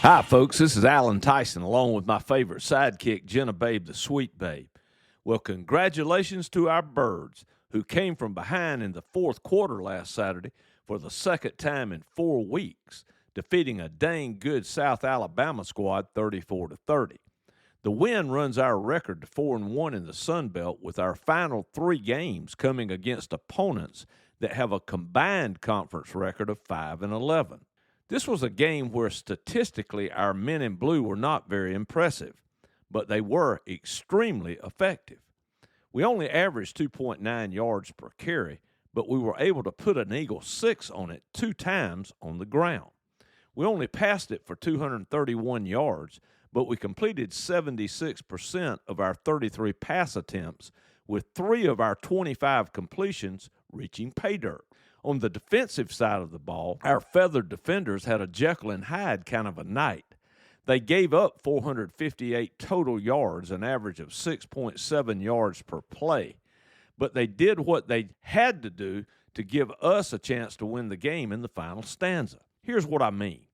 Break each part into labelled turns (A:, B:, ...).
A: Hi, folks. This is Alan Tyson, along with my favorite sidekick, Jenna Babe, the Sweet Babe. Well, congratulations to our birds who came from behind in the fourth quarter last Saturday for the second time in 4 weeks, defeating a dang good South Alabama squad 34-30. The win runs our record to 4-1 in the Sun Belt, with our final 3 games coming against opponents that have a combined conference record of 5-11. This was a game where statistically our men in blue were not very impressive, but they were extremely effective. We only averaged 2.9 yards per carry, but we were able to put an Eagle 6 on it 2 times on the ground. We only passed it for 231 yards, but we completed 76% of our 33 pass attempts, with 3 of our 25 completions reaching pay dirt. On the defensive side of the ball, our feathered defenders had a Jekyll and Hyde kind of a night. They gave up 458 total yards, an average of 6.7 yards per play. But they did what they had to do to give us a chance to win the game in the final stanza. Here's what I mean.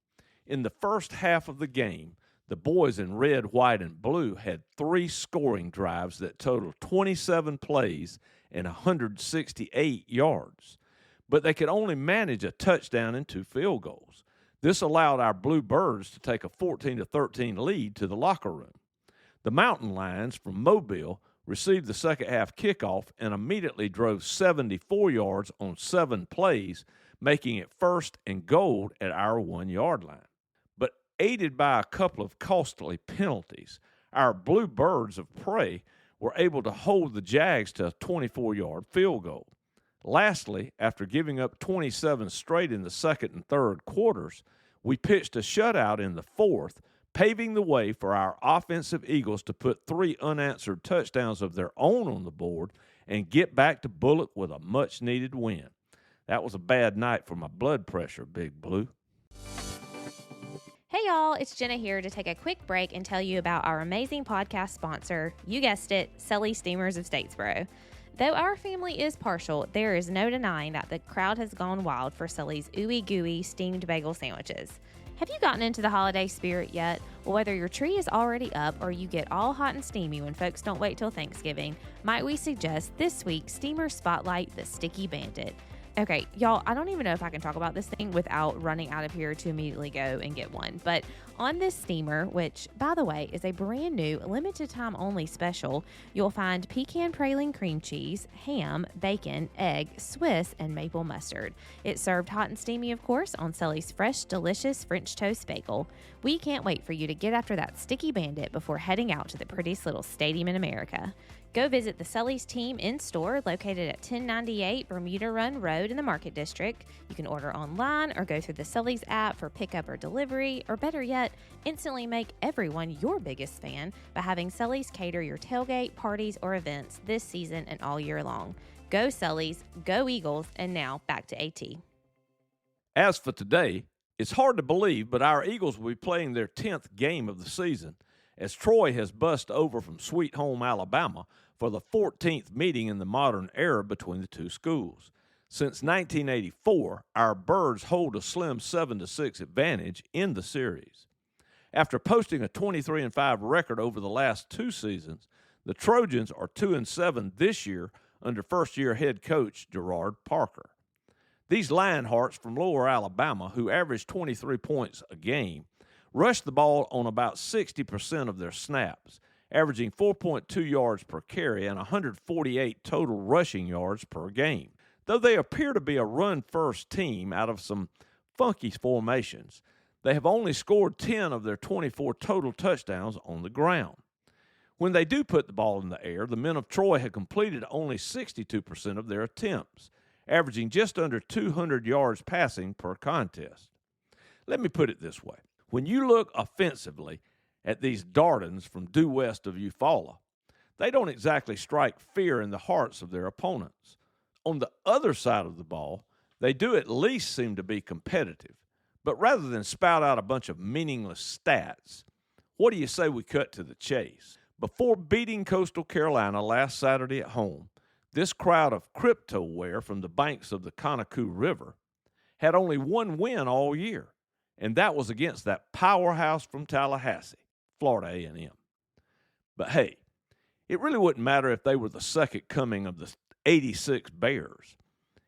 A: In the first half of the game, the boys in red, white, and blue had 3 scoring drives that totaled 27 plays and 168 yards. But they could only manage a touchdown and 2 field goals. This allowed our Blue Birds to take a 14-13 lead to the locker room. The Mountain Lions from Mobile received the second half kickoff and immediately drove 74 yards on 7 plays, making it 1st and goal at our 1-yard line. But aided by a couple of costly penalties, our Blue Birds of Prey were able to hold the Jags to a 24-yard field goal. Lastly, after giving up 27 straight in the second and third quarters, we pitched a shutout in the fourth, paving the way for our offensive Eagles to put 3 unanswered touchdowns of their own on the board and get back to Bullock with a much-needed win. That was a bad night for my blood pressure, Big Blue.
B: Hey y'all, it's Jenna here to take a quick break and tell you about our amazing podcast sponsor, you guessed it, Sully Steamers of Statesboro. Though our family is partial, there is no denying that the crowd has gone wild for Sully's ooey gooey steamed bagel sandwiches. Have you gotten into the holiday spirit yet? Well, whether your tree is already up or you get all hot and steamy when folks don't wait till Thanksgiving, might we suggest this week Steamer Spotlight the Sticky Bandit. Okay, y'all, I don't even know if I can talk about this thing without running out of here to immediately go and get one. But on this steamer, which, by the way, is a brand new, limited time only special, you'll find pecan praline cream cheese, ham, bacon, egg, Swiss, and maple mustard. It's served hot and steamy, of course, on Sully's fresh, delicious French toast bagel. We can't wait for you to get after that sticky bandit before heading out to the prettiest little stadium in America. Go visit the Sully's team in-store located at 1098 Bermuda Run Road in the Market District. You can order online or go through the Sully's app for pickup or delivery, or better yet, instantly make everyone your biggest fan by having Sully's cater your tailgate, parties, or events this season and all year long. Go Sully's, go Eagles, and now back to AT.
A: As for today, it's hard to believe, but our Eagles will be playing their 10th game of the season, as Troy has bussed over from Sweet Home, Alabama, for the 14th meeting in the modern era between the two schools. Since 1984, our Birds hold a slim 7-6 advantage in the series. After posting a 23-5 record over the last 2 seasons, the Trojans are 2-7 this year under first-year head coach Gerard Parker. These Lionhearts from Lower Alabama, who average 23 points a game, rush the ball on about 60% of their snaps, averaging 4.2 yards per carry and 148 total rushing yards per game. Though they appear to be a run-first team out of some funky formations, they have only scored 10 of their 24 total touchdowns on the ground. When they do put the ball in the air, the men of Troy have completed only 62% of their attempts, averaging just under 200 yards passing per contest. Let me put it this way. When you look offensively at these Dardans from due west of Eufaula, they don't exactly strike fear in the hearts of their opponents. On the other side of the ball, they do at least seem to be competitive. But rather than spout out a bunch of meaningless stats, what do you say we cut to the chase? Before beating Coastal Carolina last Saturday at home, this crowd of cryptoware from the banks of the Conoco River had only one win all year, and that was against that powerhouse from Tallahassee, Florida A&M. But hey, it really wouldn't matter if they were the second coming of the 86 Bears.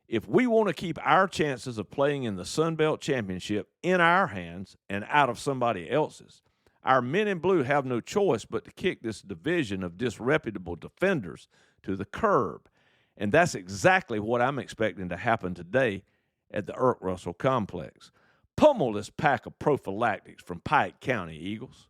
A: If we want to keep our chances of playing in the Sun Belt Championship in our hands and out of somebody else's, our men in blue have no choice but to kick this division of disreputable defenders to the curb. And that's exactly what I'm expecting to happen today at the Irk Russell Complex. Pummel this pack of prophylactics from Pike County, Eagles.